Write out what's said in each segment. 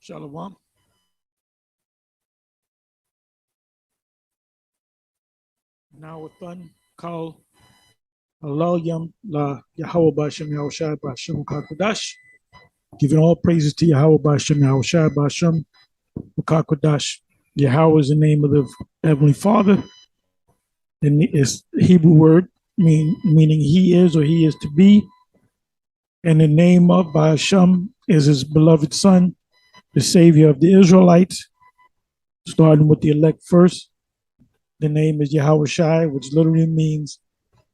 Shalom. Now with fun, call Allah Yam La Yahawah Ba'Shem Yahawashi Ba'Shem QADASH. Giving all praises to Yahawah Ba'Shem Yahawashi Ba'Shem QADASH. Yahawah is the name of the Heavenly Father, and it's Hebrew word meaning He is or He is to be. And the name of Ba'Shem is His beloved Son, the Savior of the Israelites, starting with the elect first. The name is YAHAWASHI, which literally means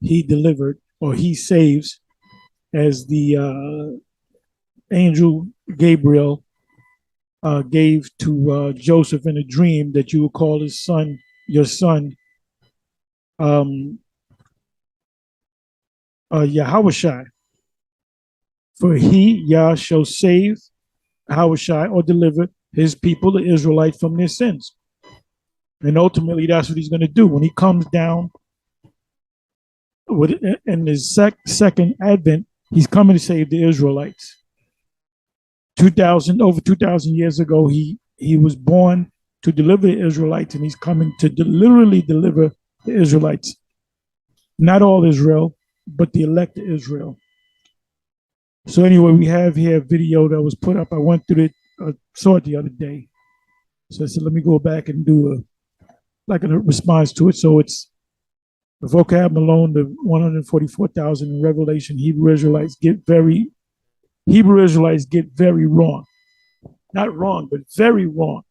He delivered or He saves, as the angel Gabriel gave to Joseph in a dream, that you will call his son, your son, YAHAWASHI. For He, Yah, shall save, YAHAWASHI, or deliver His people, the Israelites, from their sins. And ultimately, that's what He's going to do when He comes down in His second advent. He's coming to save the Israelites. Over 2,000 years ago, he was born to deliver the Israelites, and He's coming to literally deliver the Israelites. Not all Israel, but the elect of Israel. So anyway, we have here a video that was put up. I went through it, saw it the other day. So I said, let me go back and do a response to it. So it's the vocab alone, the 144,000 in Revelation, Hebrew Israelites get very wrong. Not wrong, but very wrong.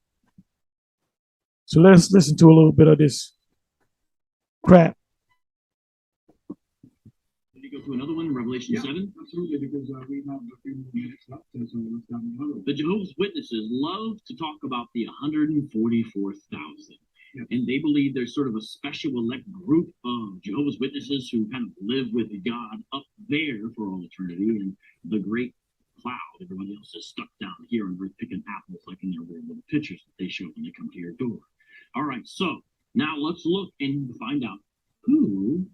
So let's listen to a little bit of this crap. Did you go to another one, Revelation 7? Absolutely, because we have a few more minutes left. So let's have another one. The Jehovah's Witnesses love to talk about the 144,000. Yep. And they believe there's sort of a special elect group of Jehovah's Witnesses who kind of live with God up there for all eternity, and the great cloud, everybody else is stuck down here and we're picking apples like in their weird little pictures that they show when they come to your door. All right, so now let's look and find out who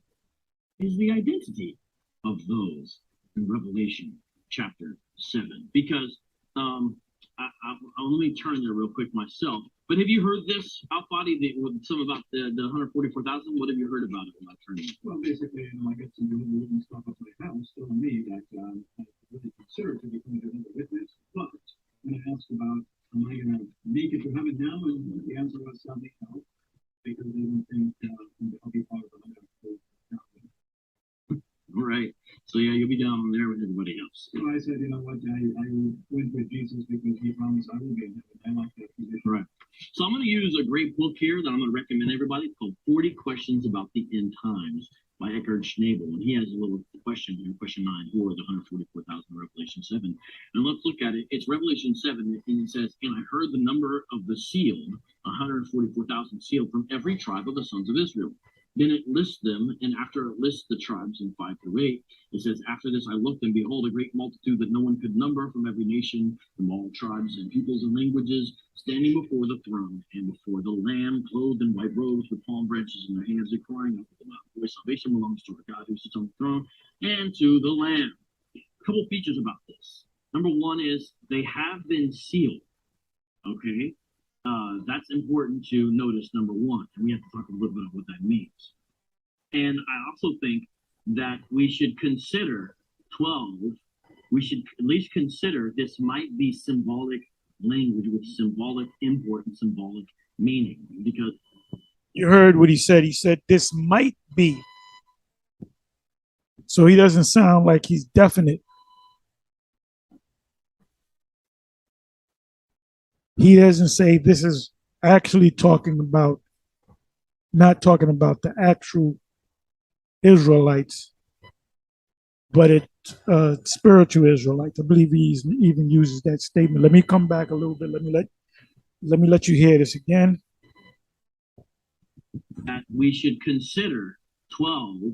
is the identity of those in Revelation chapter 7. Because let me turn there real quick myself. But have you heard this, Al-Fadi, some about the 144,000? What have you heard about it without turning? Well, basically, I get some really stuff up my house telling me that I really consider to become a Jehovah's Witness. But when I asked about, am I going to make it to heaven now? And the answer was sadly no, because they don't think I'll be part of the 144,000. All right. So yeah, you'll be down there with everybody else. So I said, you know what, I went with Jesus because He promised I will be in heaven. I like that position. Right. So I'm going to use a great book here that I'm going to recommend everybody. It's called 40 Questions About the End Times by Eckhard Schnabel. And he has a little question here, question 9, who are the 144,000 in Revelation 7? And let's look at it. It's Revelation 7, and it says, and I heard the number of the sealed, 144,000 sealed from every tribe of the sons of Israel. Then it lists them, and after it lists the tribes in 5 through 8, it says, after this I looked, and behold, a great multitude that no one could number from every nation, from all tribes and peoples and languages, standing before the throne and before the Lamb, clothed in white robes with palm branches in their hands, and crying out with a loud voice, salvation belongs to our God who sits on the throne and to the Lamb. A couple features about this. Number one is they have been sealed. Okay? That's important to notice, number one. And we have to talk a little bit about what that means. And I also think that we should consider 12. We should at least consider this might be symbolic language with symbolic import and symbolic meaning. Because you heard what he said. He said this might be. So he doesn't sound like he's definite. He doesn't say this is actually talking about, not talking about the actual Israelites, but it's spiritual Israelites. I believe he even uses that statement. Let me come back a little bit. Let me let you hear this again. That we should consider 12.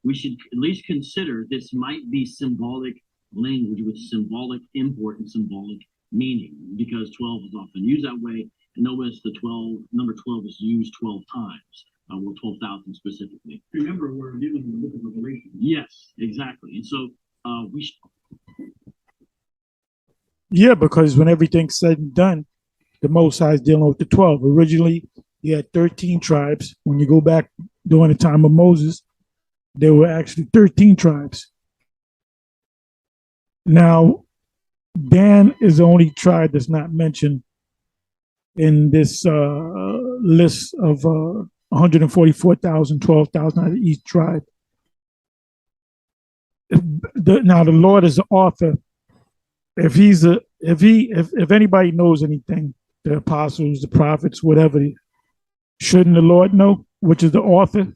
We should at least consider this might be symbolic language with symbolic import and symbolic meaning, because 12 is often used that way. And notice the number 12 is used 12 times. Well, 12,000 specifically. Remember, we're dealing with the book of Revelation. Yes, exactly. And so we should. Yeah, because when everything's said and done, the Most High is dealing with the 12. Originally, he had 13 tribes. When you go back during the time of Moses, there were actually 13 tribes. Now, Dan is the only tribe that's not mentioned in this list of 144,000, 12,000 out of each tribe. Now, the Lord is the author. If anybody knows anything, the apostles, the prophets, whatever, shouldn't the Lord know, which is the author,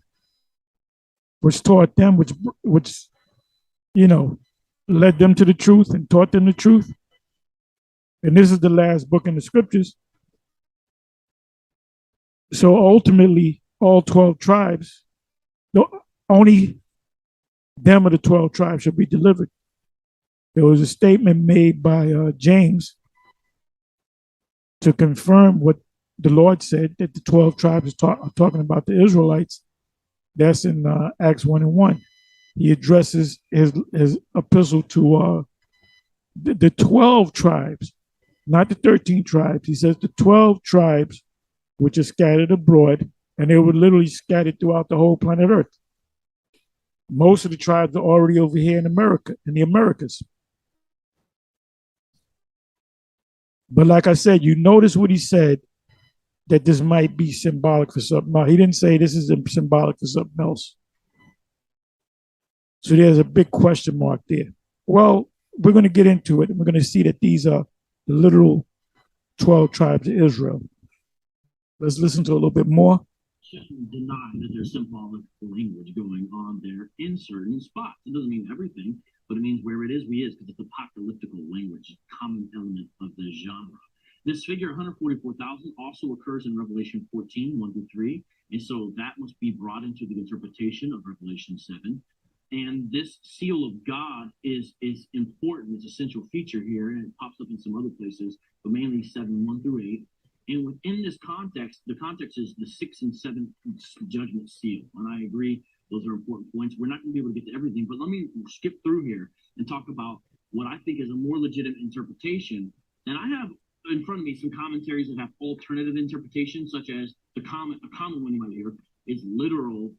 which taught them, which led them to the truth and taught them the truth. And this is the last book in the scriptures. So ultimately, all 12 tribes, only them of the 12 tribes should be delivered. There was a statement made by James to confirm what the Lord said, that the 12 tribes are talking about the Israelites. That's in Acts 1:1. He addresses his epistle to the 12 tribes, not the 13 tribes. He says the 12 tribes, which are scattered abroad, and they were literally scattered throughout the whole planet Earth. Most of the tribes are already over here in America, in the Americas. But like I said, you notice what he said, that this might be symbolic for something else. He didn't say this is symbolic for something else. So there's a big question mark there. Well, we're going to get into it, and we're going to see that these are the literal 12 tribes of Israel. Let's listen to a little bit more. Shouldn't deny that there's symbolic language going on there in certain spots. It doesn't mean everything, but it means where it is, because it's apocalyptical language, a common element of the genre. This figure, 144,000, also occurs in Revelation 14, 1-3, and so that must be brought into the interpretation of Revelation 7. And this seal of God is important, it's an essential feature here, and it pops up in some other places, but mainly 7, 1-8. And within this context, the context is the 6th and 7th judgment seal. And I agree, those are important points. We're not going to be able to get to everything, but let me skip through here and talk about what I think is a more legitimate interpretation. And I have in front of me some commentaries that have alternative interpretations, such as a common one you might hear is literal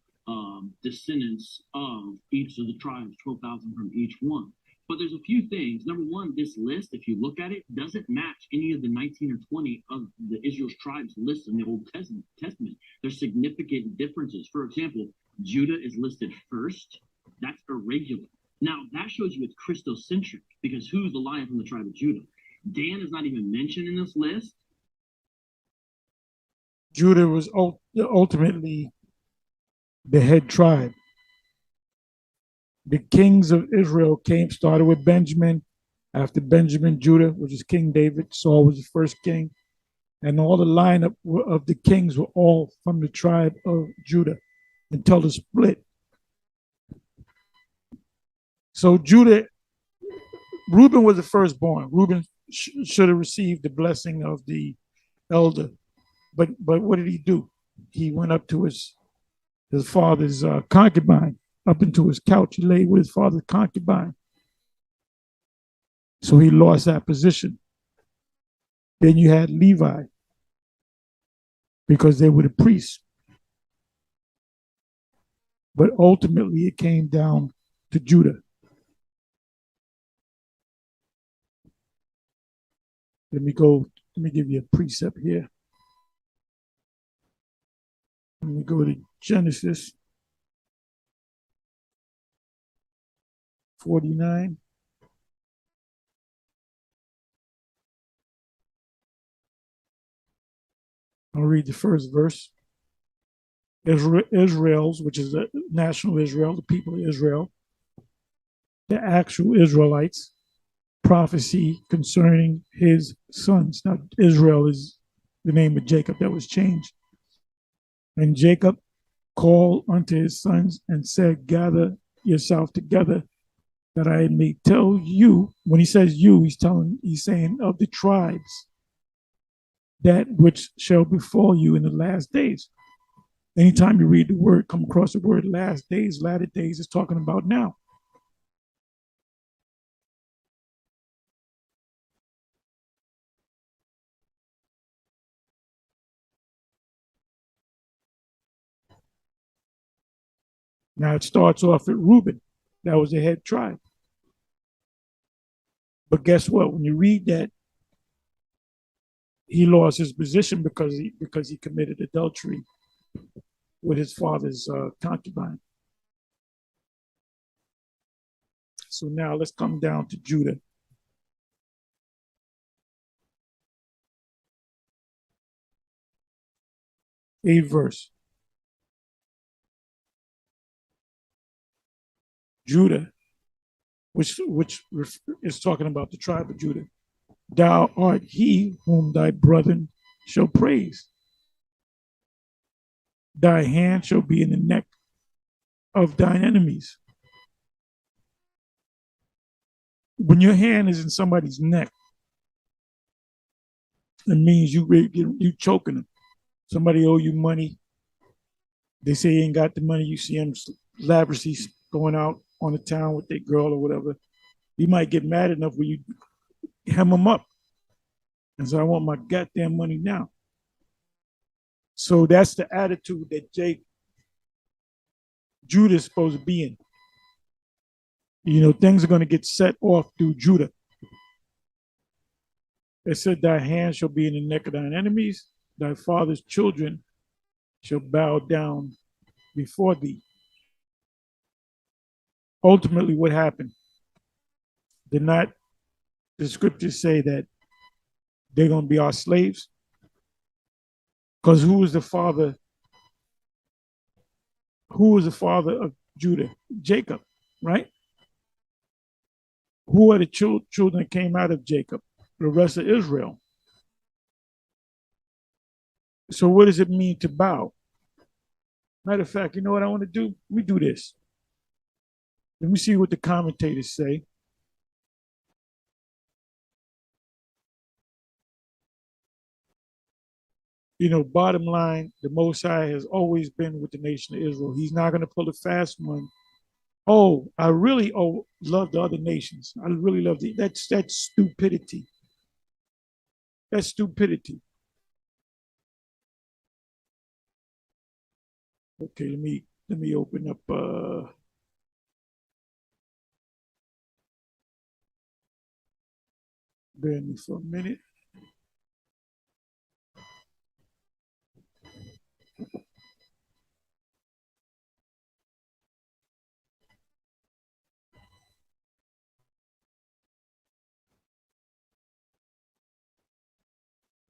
descendants of each of the tribes, 12,000 from each one. But there's a few things. Number one, this list, if you look at it, doesn't match any of the 19 or 20 of the Israel's tribes listed in the Old Testament. There's significant differences. For example, Judah is listed first. That's irregular. Now, that shows you it's Christocentric, because who's the lion from the tribe of Judah? Dan is not even mentioned in this list. Judah was ultimately the head tribe. The kings of Israel started with Benjamin. After Benjamin, Judah, which is King David. Saul was the first king. And all the lineup of the kings were all from the tribe of Judah until the split. So Reuben was the firstborn. Reuben should have received the blessing of the elder. But what did he do? He went up to his father's concubine, up into his couch. He lay with his father's concubine. So he lost that position. Then you had Levi, because they were the priests. But ultimately it came down to Judah. Let me give you a precept here. Let me go to Genesis 49. I'll read the first verse. Israel's, which is the national Israel, the people of Israel, the actual Israelites, prophecy concerning his sons. Now, Israel is the name of Jacob that was changed. And Jacob called unto his sons and said, gather yourself together, that I may tell you. When he says you, he's saying of the tribes, that which shall befall you in the last days. Anytime you read the word, come across the word last days, latter days, it's talking about now. Now it starts off at Reuben. That was the head tribe. But guess what? When you read that, he lost his position because he committed adultery with his father's concubine. So now let's come down to Judah. Eighth verse. Judah, which is talking about the tribe of Judah. Thou art he whom thy brethren shall praise. Thy hand shall be in the neck of thine enemies. When your hand is in somebody's neck, it means you choking them. Somebody owe you money. They say he ain't got the money. You see him lavishly going out on the town with their girl or whatever. You might get mad enough where you hem them up and say, I want my goddamn money now. So that's the attitude that Judah is supposed to be in. You know, things are going to get set off through Judah. It said, thy hand shall be in the neck of thine enemies, thy father's children shall bow down before thee. Ultimately, what happened? Did not the scriptures say that they're going to be our slaves? Because who was the father? Who was the father of Judah? Jacob, right? Who are the children that came out of Jacob? The rest of Israel. So what does it mean to bow? Matter of fact, you know what I want to do? We do this. Let me see what the commentators say. You know, bottom line, the Most High has always been with the nation of Israel. He's not going to pull a fast one. Oh, I really love the other nations. I really love that's stupidity. That's stupidity. Okay, let me open up bear me for a minute.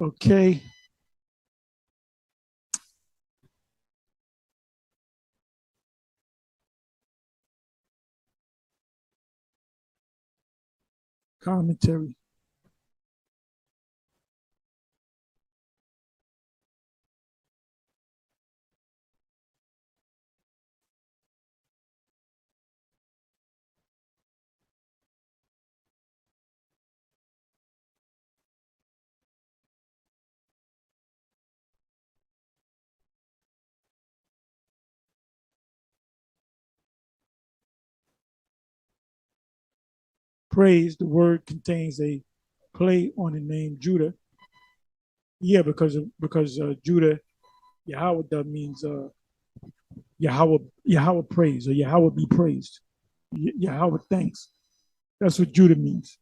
Okay. Commentary. Praise, the word contains a play on the name Judah. Yeah, because Judah, YAHAWAH means Yahweh praise, or Yahweh be praised. Yahweh thanks. That's what Judah means,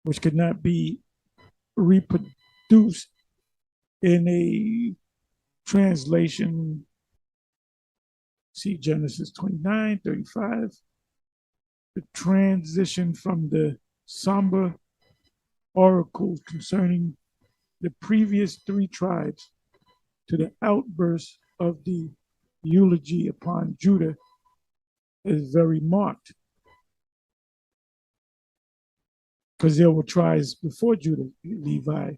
which could not be reproduced in a translation. See Genesis 29:35. The transition from the somber oracles concerning the previous three tribes to the outburst of the eulogy upon Judah is very marked. Because there were tribes before Judah, Levi,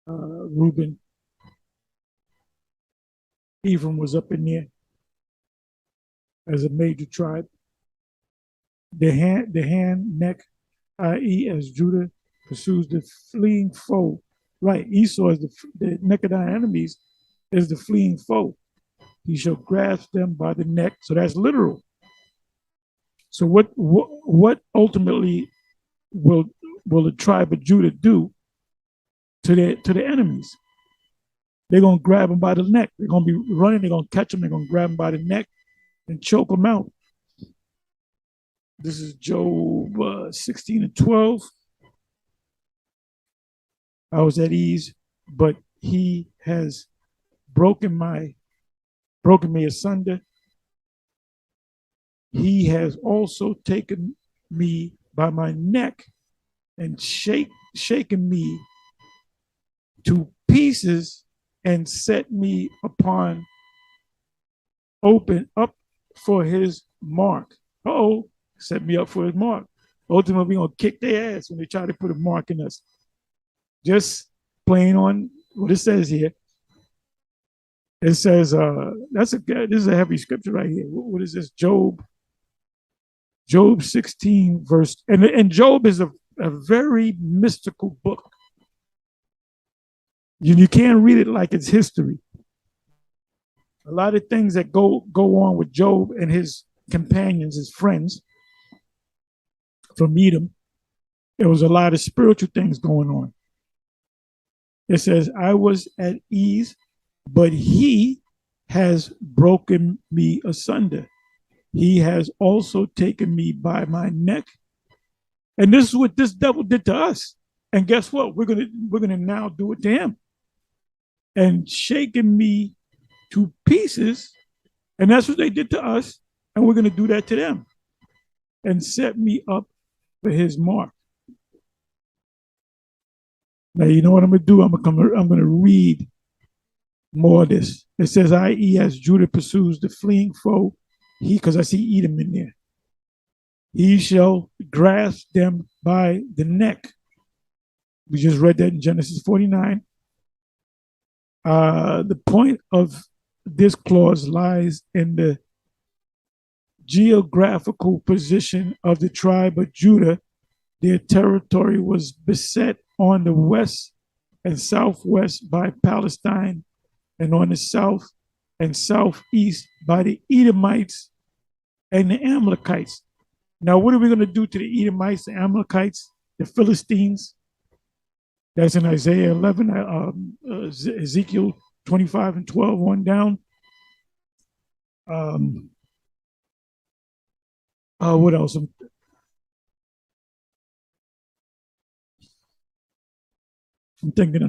Reuben, Ephraim was up in there as a major tribe. The hand, neck, i.e., as Judah pursues the fleeing foe. Right, Esau is the neck of thy enemies is the fleeing foe. He shall grasp them by the neck. So that's literal. So what ultimately will the tribe of Judah do to the enemies? They're gonna grab them by the neck. They're gonna be running. They're gonna catch them. They're gonna grab them by the neck, and choke them out. This is Job 16 and 12. I was at ease, but he has broken me asunder. He has also taken me by my neck and shaken me to pieces and set me upon open up for his mark. Uh-oh, set me up for his mark. Ultimately, we're going to kick their ass when they try to put a mark in us. Just playing on what it says here. It says, this is a heavy scripture right here. What is this? Job 16 verse, and Job is a very mystical book. You can't read it like it's history. A lot of things that go on with Job and his companions, his friends from Edom, there was a lot of spiritual things going on. It says, I was at ease, but he has broken me asunder. He has also taken me by my neck. And this is what this devil did to us. And guess what? We're gonna now do it to him. And shaking me to pieces. And that's what they did to us. And we're gonna do that to them. And set me up for his mark. Now you know what I'm gonna do? I'm gonna read more of this. It says, i.e., as Judah pursues the fleeing foe, because I see Edom in there, he shall grasp them by the neck. We just read that in Genesis 49. The point of this clause lies in the geographical position of the tribe of Judah. Their territory was beset on the west and southwest by Palestine, and on the south and southeast by the Edomites and the Amalekites. Now, what are we going to do to the Edomites, the Amalekites, the Philistines? That's in Isaiah 11, Ezekiel 25 and 12 on down. What else? I'm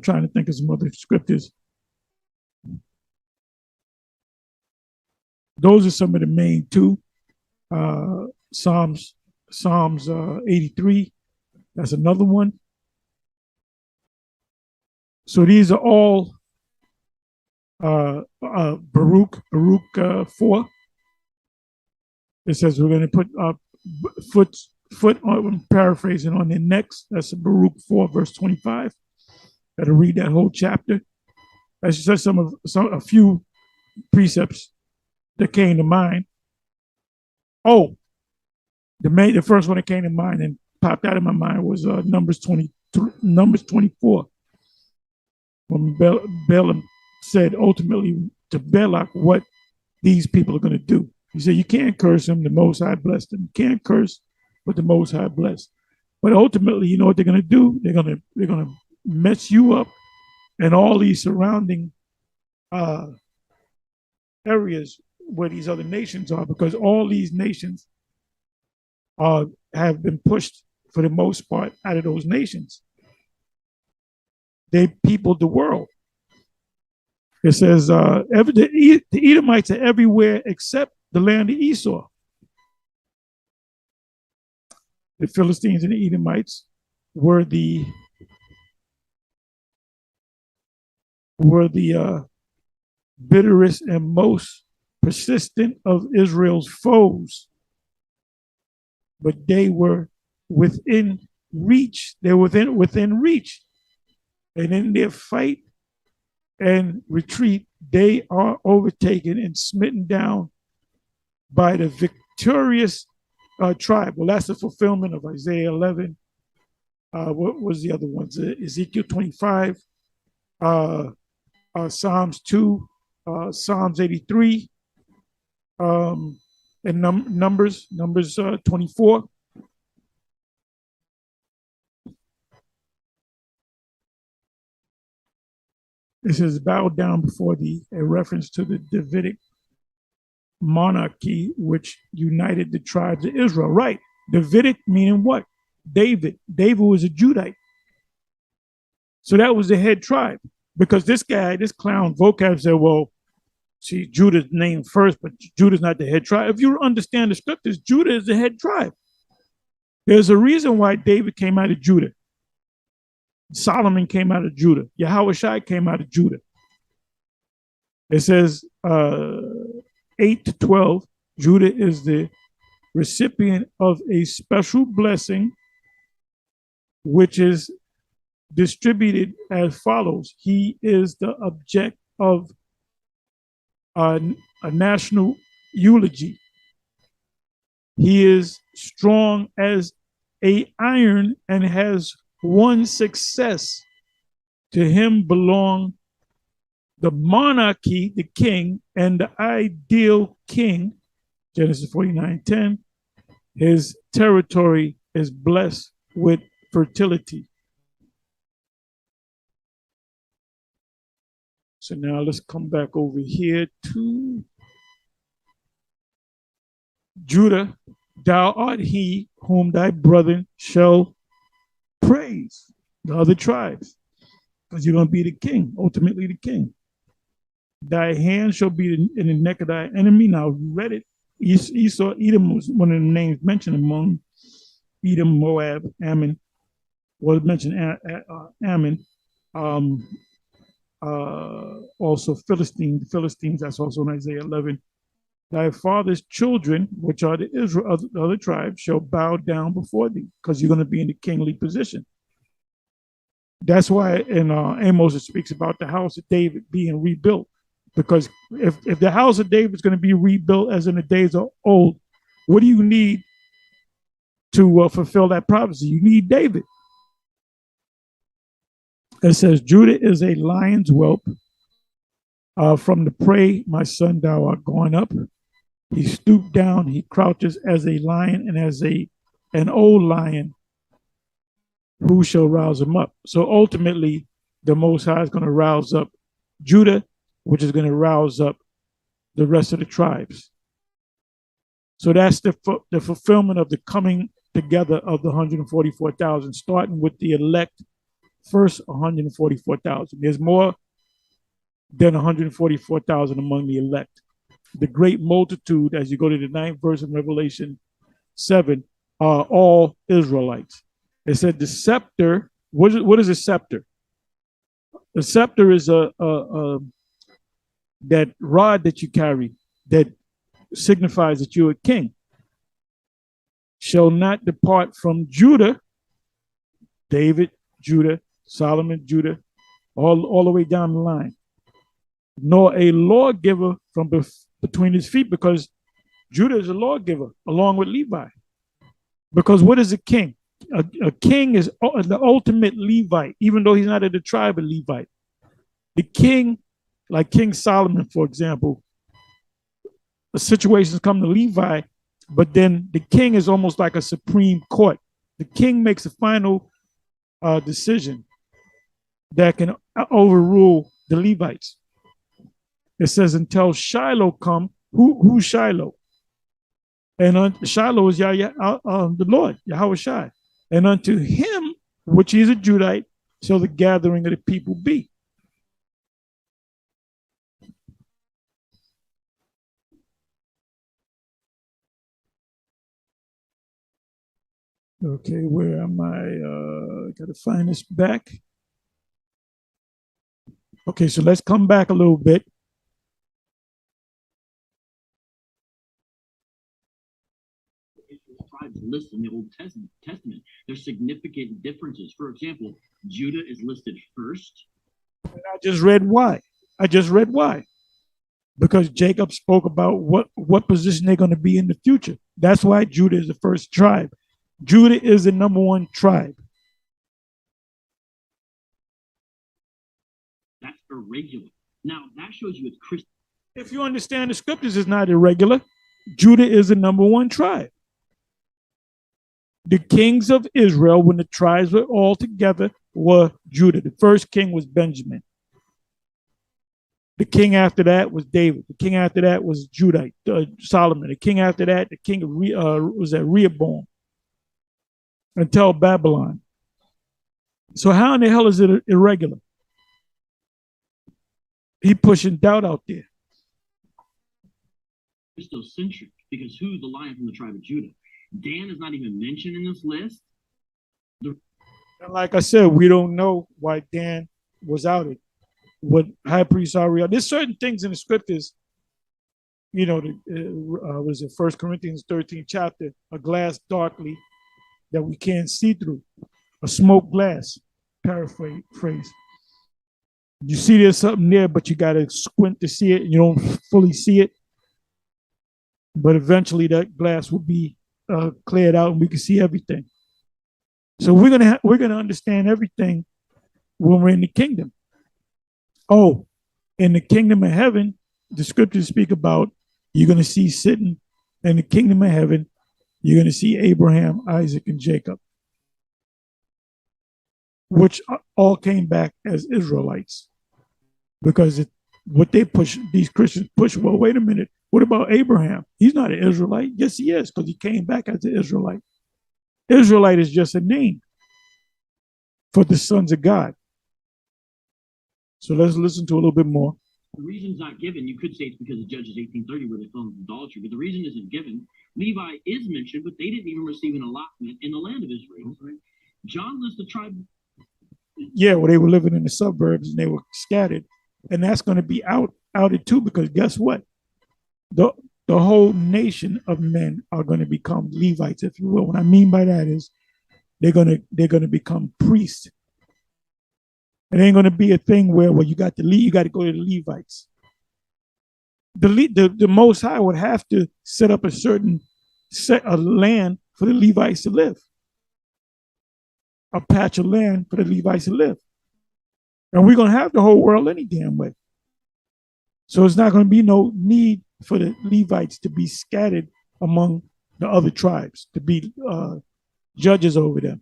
trying to think of some other scriptures. Those are some of the main two. Psalms 83. That's another one. So these are all Baruch 4. It says we're going to put foot on, I'm paraphrasing, on their necks. That's Baruch 4 verse 25. Got to read that whole chapter. That's just a few precepts that came to mind. Oh, the first one that came to mind and popped out of my mind was Numbers 24. When Balaam said ultimately to Balak what these people are going to do. He said, you can't curse them, the Most High blessed them. You can't curse what the Most High blessed. But ultimately, you know what they're going to do? They're going to mess you up and all these surrounding areas where these other nations are, because all these nations have been pushed for the most part out of those nations. They peopled the world. It says the Edomites are everywhere except the land of Esau. The Philistines and the Edomites were the bitterest and most persistent of Israel's foes. But they were within reach. They were within reach. And in their fight and retreat, they are overtaken and smitten down by the victorious tribe. Well, that's the fulfillment of Isaiah 11. What was the other ones? Ezekiel 25, Psalms 2, Psalms 83, and Numbers 24. It says, bow down before thee, a reference to the Davidic monarchy which united the tribes of Israel. Right. Davidic meaning what? David. David was a Judite. So that was the head tribe. Because this guy, this clown Vocab said, well, see, Judah's named first, but Judah's not the head tribe. If you understand the scriptures, Judah is the head tribe. There's a reason why David came out of Judah. Solomon came out of Judah. YAHAWASHI came out of Judah. It says 8 to 12, Judah is the recipient of a special blessing, which is distributed as follows. He is the object of a national eulogy. He is strong as a iron and has won success. To him belong the monarchy, the king, and the ideal king. Genesis 49:10. His territory is blessed with fertility. So now let's come back over here to Judah. Thou art he whom thy brethren shall praise. The other tribes, because you're going to be the king, ultimately the king. Thy hand shall be in the neck of thy enemy. Now, you read it. Esau, Edom was one of the names mentioned among Edom, Moab, Ammon. Was mentioned Ammon. Also Philistine. The Philistines, that's also in Isaiah 11. Thy father's children, which are the Israel, the other tribes, shall bow down before thee, because you're going to be in the kingly position. That's why in Amos it speaks about the house of David being rebuilt. Because if the house of David is going to be rebuilt as in the days of old, what do you need to fulfill that prophecy? You need David. It says, Judah is a lion's whelp. From the prey, my son, thou art going up. He stooped down, he crouches as a lion, and as an old lion, who shall rouse him up? So ultimately, the Most High is going to rouse up Judah, which is going to rouse up the rest of the tribes. So that's the fulfillment of the coming together of the 144,000, starting with the elect, first 144,000. There's more than 144,000 among the elect. The great multitude, as you go to the 9th verse of Revelation 7, are all Israelites. It said the scepter. What is a scepter? The scepter is that rod that you carry that signifies that you're a king. Shall not depart from Judah, David, Judah, Solomon, Judah, all the way down the line, nor a lawgiver from between his feet, because Judah is a lawgiver along with Levi. Because what is a king? A king is the ultimate Levite, even though he's not of the tribe of Levite. The king, like King Solomon, for example, the situations come to Levi, but then the king is almost like a supreme court. The king makes a final decision that can overrule the Levites. It says, until Shiloh come. Who's Shiloh? And Shiloh is the Lord, YAHAWASHI. And unto him, which is a Judite, shall the gathering of the people be. Okay, where am I? Got to find this back. Okay, so let's come back a little bit. Tribes listed in the Old Testament. There's significant differences. For example, Judah is listed first. And I just read why. Because Jacob spoke about what position they're going to be in the future. That's why Judah is the first tribe. Judah is the number one tribe. That's irregular. Now, that shows you it's Christian. If you understand the scriptures, it's not irregular. Judah is the number one tribe. The kings of Israel, when the tribes were all together, were Judah. The first king was Benjamin. The king after that was David. The king after that was Judah, Solomon. The king after that, the king of was at Rehoboam until Babylon. So how in the hell is it irregular? He pushing doubt out there. Christocentric, because who's the lion from the tribe of Judah? Dan is not even mentioned in this list. And like I said, we don't know why Dan was outed. What high priest Ariel? There's certain things in the scriptures, you know, was it 1 Corinthians 13 chapter, a glass darkly that we can't see through, a smoked glass, paraphrase. You see there's something there, but you got to squint to see it, and you don't fully see it. But eventually that glass will be cleared out and we can see everything. So we're gonna understand everything when we're in the kingdom. Oh, in the kingdom of heaven, the scriptures speak about you're gonna see sitting in the kingdom of heaven, you're gonna see Abraham, Isaac, and Jacob, which all came back as Israelites. Because what they push, these Christians push, well, wait a minute, what about Abraham? He's not an Israelite. Yes, he is, because he came back as an Israelite. Israelite is just a name for the sons of God. So let's listen to a little bit more. The reason's not given. You could say it's because of Judges 18:30 where they fell into idolatry, but the reason isn't given. Levi is mentioned, but they didn't even receive an allotment in the land of Israel. Right? John lists the tribe. Yeah, well, they were living in the suburbs and they were scattered. And that's going to be outed too, because guess what? The whole nation of men are going to become Levites, if you will. What I mean by that is they're going to become priests. It ain't going to be a thing where, well, you got to go to the Levites. The Most High would have to set up a certain set of land for the Levites to live, a patch of land for the Levites to live. And we're going to have the whole world any damn way. So it's not going to be no need for the Levites to be scattered among the other tribes, to be judges over them,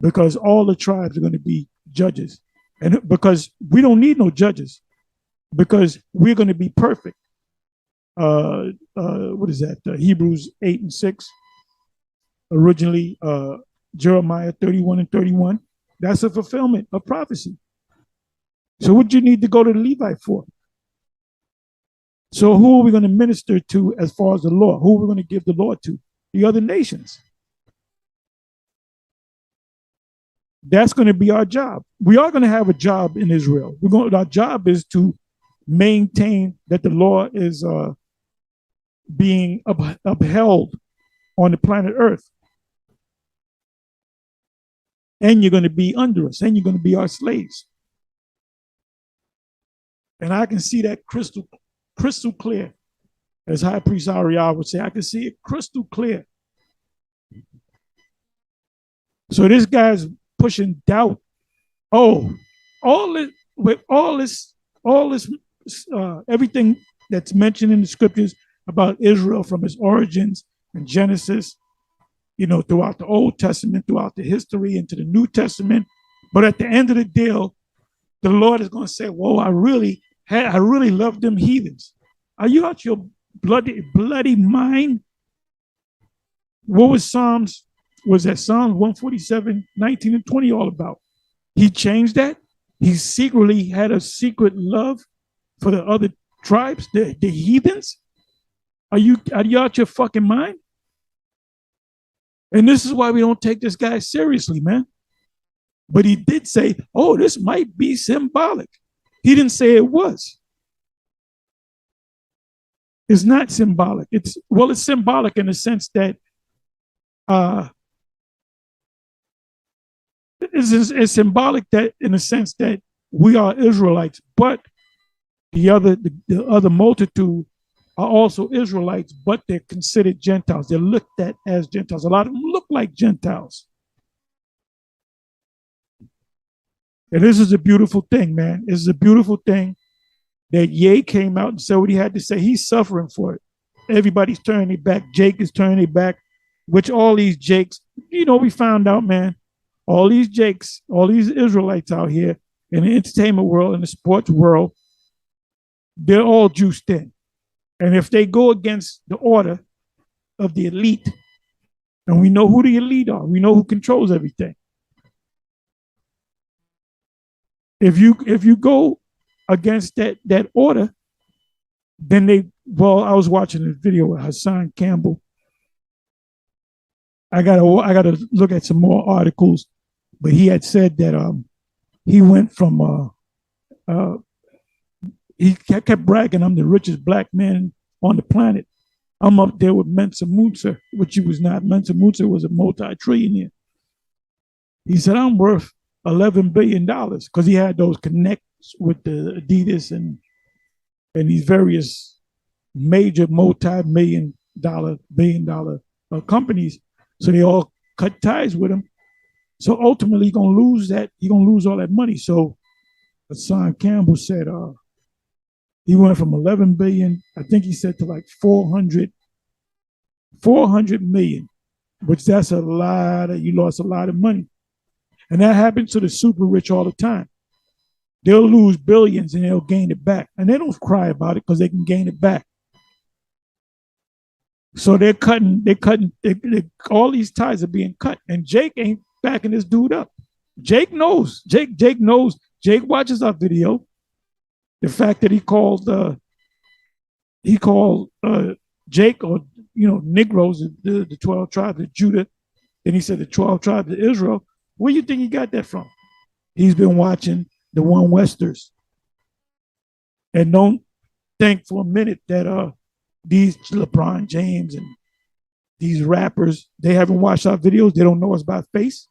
because all the tribes are going to be judges. And because we don't need no judges, because we're going to be perfect. What is that? Hebrews 8:6. Originally, Jeremiah 31:31. That's a fulfillment of prophecy. So what do you need to go to the Levite for? So who are we going to minister to as far as the law? Who are we going to give the law to? The other nations. That's going to be our job. We are going to have a job in Israel. Our job is to maintain that the law is being upheld on the planet Earth. And you're going to be under us, and you're going to be our slaves. And I can see that crystal clear, as High Priest Ariel would say. I can see it crystal clear. So this guy's pushing doubt. Oh, everything that's mentioned in the scriptures about Israel from its origins in Genesis, you know, throughout the Old Testament, throughout the history into the New Testament. But at the end of the deal, the Lord is going to say, whoa, I really love them heathens. Are you out your bloody mind? What was Psalms 147, 19 and 20 all about? He changed that. He secretly had a secret love for the other tribes, the heathens. Are you out your fucking mind? And this is why we don't take this guy seriously, man. But he did say, oh, this might be symbolic. He didn't say it was. It's not symbolic. It's symbolic in the sense that it's symbolic that in the sense that we are Israelites, but the other multitude are also Israelites, but they're considered Gentiles. They're looked at as Gentiles. A lot of them look like Gentiles. And this is a beautiful thing, man. This is a beautiful thing that Ye came out and said what he had to say. He's suffering for it. Everybody's turning their back. Jake is turning their back, which all these Jakes, you know, we found out, man, all these Jakes, all these Israelites out here in the entertainment world, in the sports world, they're all juiced in. And if they go against the order of the elite, and we know who the elite are, we know who controls everything. If you go against that order, then I was watching a video with Hassan Campbell. I gotta look at some more articles, but he had said that he went from he kept bragging, I'm the richest black man on the planet. I'm up there with Mensa Musa, which he was not. Mensa Musa was a multi-trillionaire. He said, I'm worth $11 billion because he had those connects with the Adidas and these various major multi-billion dollar companies. So they all cut ties with him. So ultimately, he's going to lose that. He's going to lose all that money. So Hassan Campbell said he went from 11 billion, I think he said, to like 400 million, which that's a lot. You lost a lot of money. And that happens to the super rich all the time. They'll lose billions and they'll gain it back. And they don't cry about it because they can gain it back. So they're cutting, all these ties are being cut. And Jake ain't backing this dude up. Jake knows. Jake knows. Jake watches our video. The fact that he called Jake, or Negroes, the 12 tribes of Judah, and he said the 12 tribes of Israel. Where do you think he got that from? He's been watching the One Westers. And don't think for a minute that these LeBron James and these rappers, they haven't watched our videos. They don't know us by face.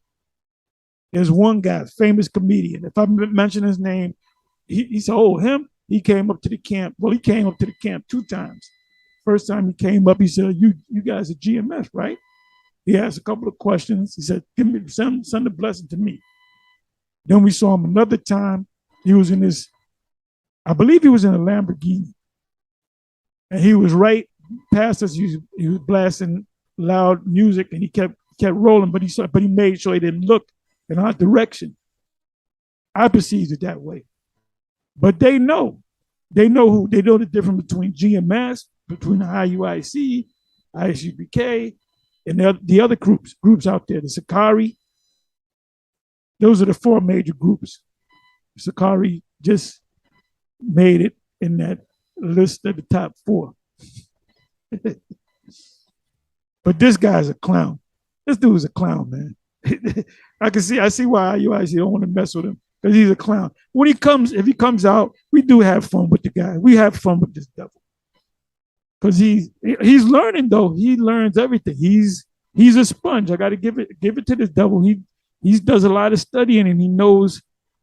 There's one guy, famous comedian. If I mention his name, he said, oh, him? He came up to the camp. Well, he came up to the camp 2 times. First time he came up, he said, you guys are GMS, right? He asked a couple of questions. He said, send the blessing to me. Then we saw him another time. He was in this, I believe he was in a Lamborghini. And he was right past us. He was blasting loud music, and he kept rolling, but he made sure he didn't look in our direction. I perceived it that way. But they know the difference between GMS, between the IUIC, ISUPK, and the other groups out there, the Sakari. Those are the 4 major groups. Sakari just made it in that list of the top 4. But this guy's a clown. This dude's a clown, man. I see why IUIC don't want to mess with him, because he's a clown. If he comes out, we do have fun with the guy. We have fun with this devil. Because he's learning, though. He learns everything. He's a sponge. I got to give it to this devil. He does a lot of studying, and he knows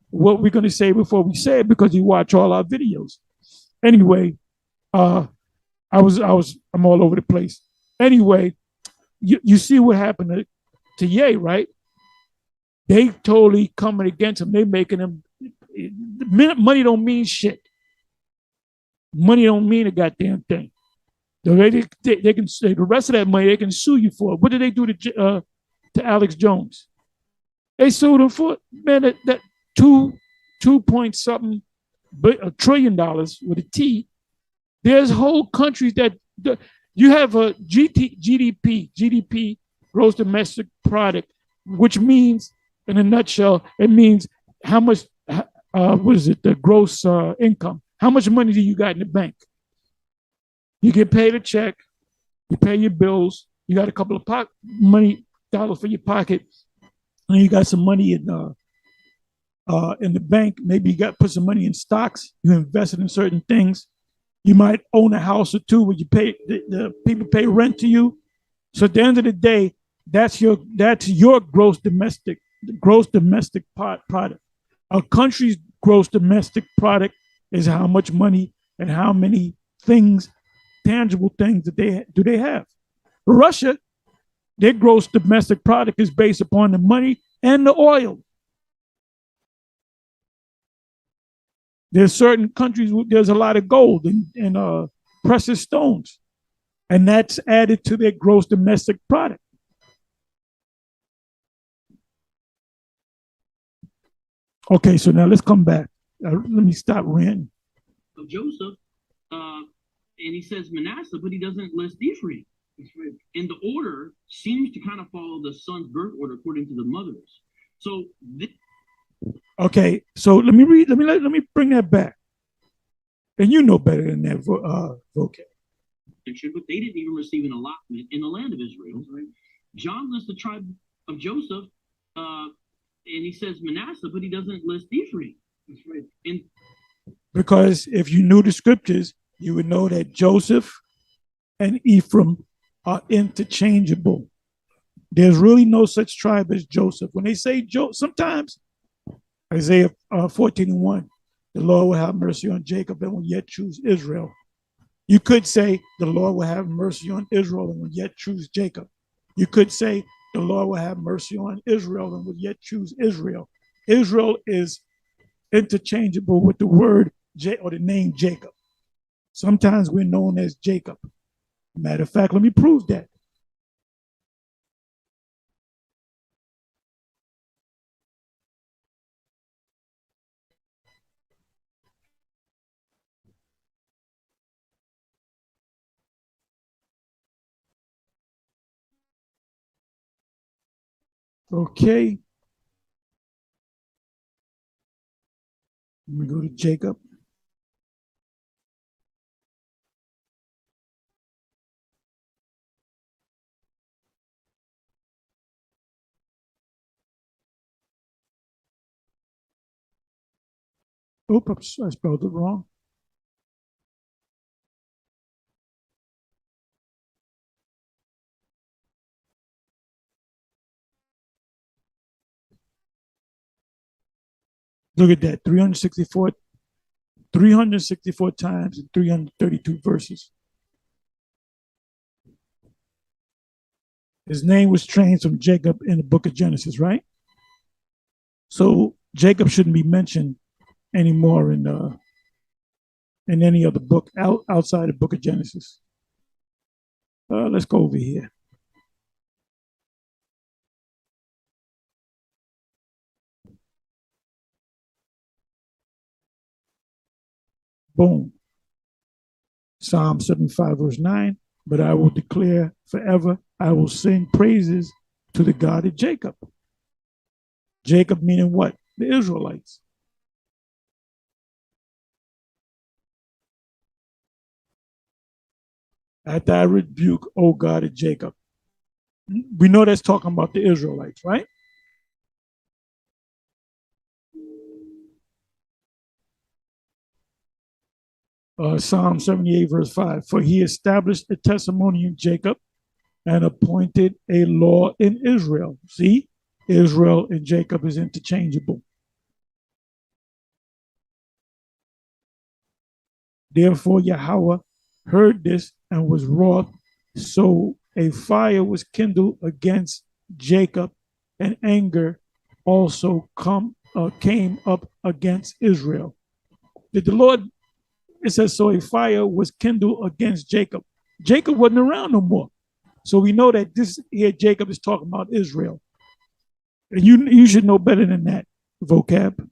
what we're going to say before we say it, because he watch all our videos. Anyway, I'm all over the place. Anyway, you see what happened to Ye, right? They totally coming against him. They making him, money don't mean shit. Money don't mean a goddamn thing. They can say the rest of that money they can sue you for. What did they do to Alex Jones? They sued him for, man, that 2 point something $1 trillion with a T. There's whole countries that you have a GDP, gross domestic product, which means, in a nutshell, it means how much, the gross income. How much money do you got in the bank? You get paid a check, you pay your bills, you got a couple of dollars for your pocket, and you got some money in the bank. Maybe you put some money in stocks, you invested in certain things. You might own a house or 2 where you pay the people pay rent to you. So at the end of the day, that's your gross domestic product. A country's gross domestic product is how much money and how many things, tangible things that they have. Russia, their gross domestic product is based upon the money and the oil. There's certain countries where there's a lot of gold and precious stones, and that's added to their gross domestic product. Okay, so now let's come back. Let me stop ranting. So Joseph and he says Manasseh, but he doesn't list Ephraim. That's right. And the order seems to kind of follow the son's birth order according to the mothers. So Okay, so let me read. Let me bring that back. And you know better than that, vocab. but they didn't even receive an allotment in the land of Israel. That's right. John lists the tribe of Joseph, and he says Manasseh, but he doesn't list Ephraim. That's right. And Because if you knew the scriptures, you would know that Joseph and Ephraim are interchangeable. There's really no such tribe as Joseph. When they say sometimes Isaiah 14:1, the Lord will have mercy on Jacob and will yet choose Israel. You could say the Lord will have mercy on Israel and will yet choose Jacob. You could say the Lord will have mercy on Israel and will yet choose Israel. Israel is interchangeable with the word or the name Jacob. Sometimes we're known as Jacob. Matter of fact, let me prove that. Okay. Let me go to Jacob. Oops, I spelled it wrong. Look at that, 364 times in 332 verses. His name was changed from Jacob in the book of Genesis, right? So Jacob shouldn't be mentioned anymore in any other book outside the book of Genesis. Let's go over here. Boom. Psalm 75, verse 9. But I will declare forever, I will sing praises to the God of Jacob. Jacob meaning what? The Israelites. After I rebuke, O God of Jacob. We know that's talking about the Israelites, right? Psalm 78, verse 5. For he established a testimony in Jacob and appointed a law in Israel. See, Israel and Jacob is interchangeable. Therefore, Yahweh heard this and was wroth. So a fire was kindled against Jacob, and anger also came up against Israel. Did the Lord? It says, so a fire was kindled against Jacob. Jacob wasn't around no more. So we know that this here Jacob is talking about Israel. And you should know better than that, vocab.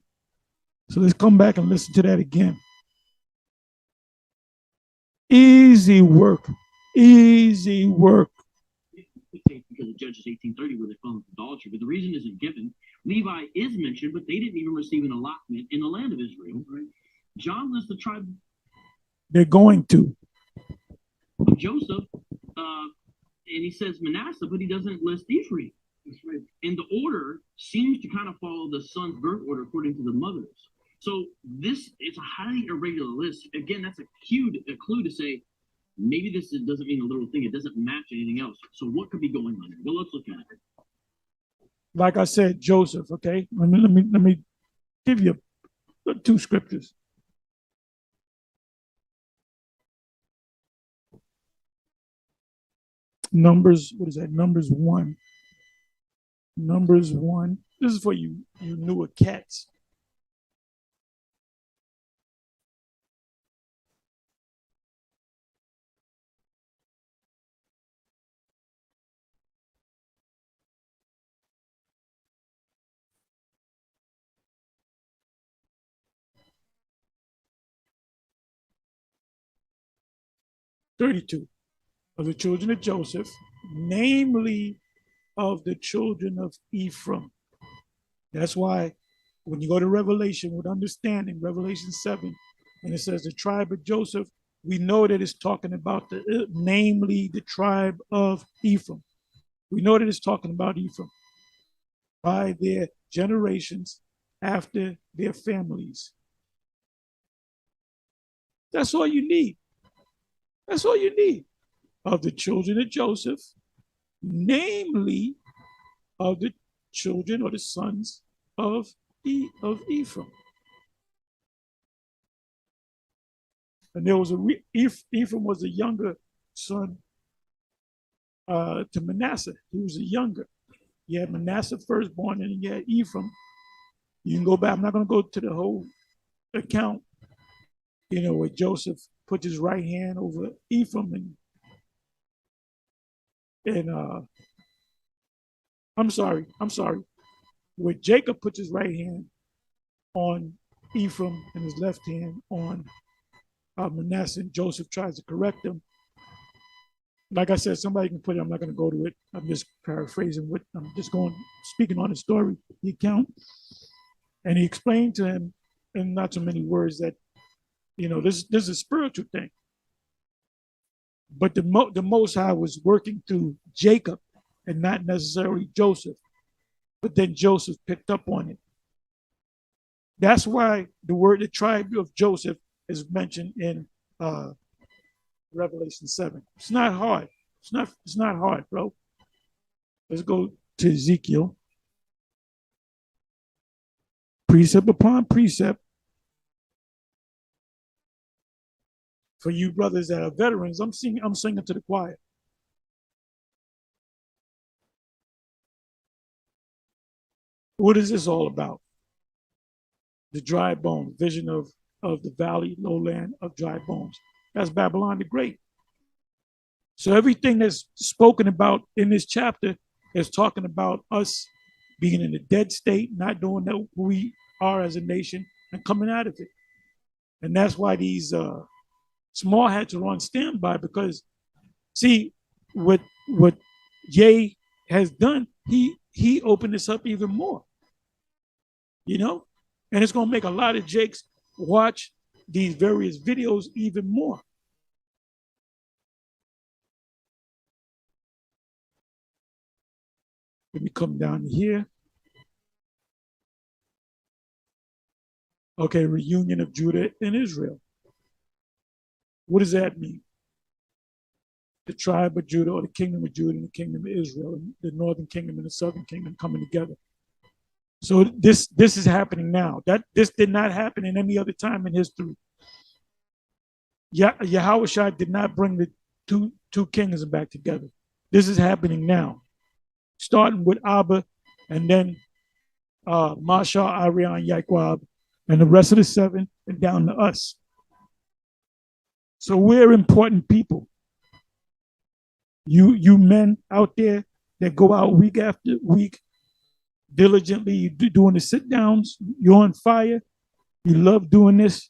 So let's come back and listen to that again. Easy work. Easy work. Because of Judges 18:30, where they fell into idolatry, but the reason isn't given. Levi is mentioned, but they didn't even receive an allotment in the land of Israel. Right? John lists the tribe. They're going to. Of Joseph, and he says Manasseh, but he doesn't list Ephraim. That's right. And the order seems to kind of follow the son's birth order according to the mothers. So this is a highly irregular list. Again, that's a clue to say maybe this doesn't mean a little thing. It doesn't match anything else. So what could be going on here? Well, let's look at it. Like I said, Joseph. Okay, let me give you two scriptures. Numbers, what is that? Numbers 1. Numbers 1. This is for you newer cats. 32. Of the children of Joseph, namely of the children of Ephraim. That's why when you go to Revelation with understanding, Revelation 7, and it says the tribe of Joseph, we know that it's talking about namely the tribe of Ephraim. We know that it's talking about Ephraim by their generations after their families. That's all you need. That's all you need. Of the children of Joseph, namely of the children or the sons of Ephraim. And there was Ephraim was a younger son to Manasseh. He was a younger. You had Manasseh firstborn, and you had Ephraim. You can go back. I'm not going to go to the whole account, where Joseph put his right hand over Ephraim and I'm sorry, where Jacob puts his right hand on Ephraim and his left hand on Manasseh, and Joseph tries to correct him. Like I said, somebody can put it. I'm not going to go to it. I'm just paraphrasing what I'm just speaking on the story, the account. And he explained to him in not so many words that, this is a spiritual thing. But the Most High was working through Jacob and not necessarily Joseph. But then Joseph picked up on it. That's why the tribe of Joseph is mentioned in Revelation 7. It's not hard. It's not hard, bro. Let's go to Ezekiel. Precept upon precept. For you brothers that are veterans, I'm singing to the choir. What is this all about? The dry bones, vision of the valley, lowland of dry bones. That's Babylon the Great. So everything that's spoken about in this chapter is talking about us being in a dead state, not knowing who we are as a nation, and coming out of it. And that's why these small hats are on standby, because see what Ye has done, he opened this up even more, and it's going to make a lot of Jakes watch these various videos even more. Let me come down here. Okay, reunion of Judah and Israel. What does that mean? The tribe of Judah, or the kingdom of Judah and the kingdom of Israel, and the northern kingdom and the southern kingdom coming together. So this is happening now. This did not happen in any other time in history. YAHAWASHI did not bring the two kingdoms back together. This is happening now, starting with Abba, and then Mashal, Arian, Yaquab, and the rest of the seven, and down to us. So we're important people. You men out there that go out week after week, diligently doing the sit downs, you're on fire, you love doing this,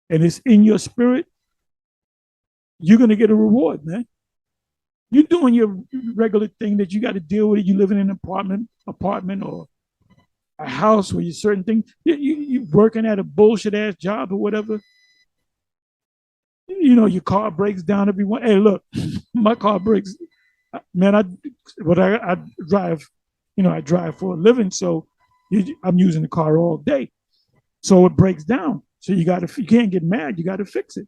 and it's in your spirit, you're going to get a reward, man. You're doing your regular thing that you got to deal with. You living in an apartment or a house where you certain things, you're working at a bullshit ass job or whatever. Your car breaks down every one. Hey, look, my car breaks. Man, I drive, I drive for a living, so I'm using the car all day. So it breaks down. So you can't get mad. You got to fix it.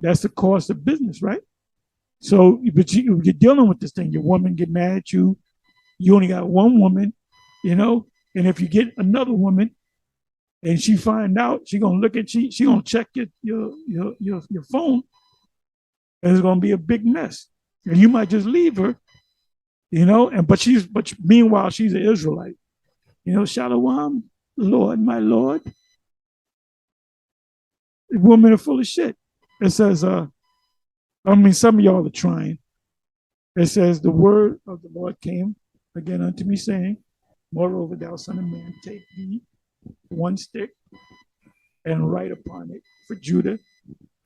That's the cost of business, right? So, but you're dealing with this thing. Your woman get mad at you. You only got one woman, and if you get another woman, and she find out, she gonna look at she gonna check your phone, and it's gonna be a big mess. And you might just leave her, but meanwhile she's an Israelite. Shalom, Lord, my Lord. Women are full of shit. It says, some of y'all are trying. It says, the word of the Lord came again unto me, saying, moreover, thou son of man, take thee one stick and write upon it for Judah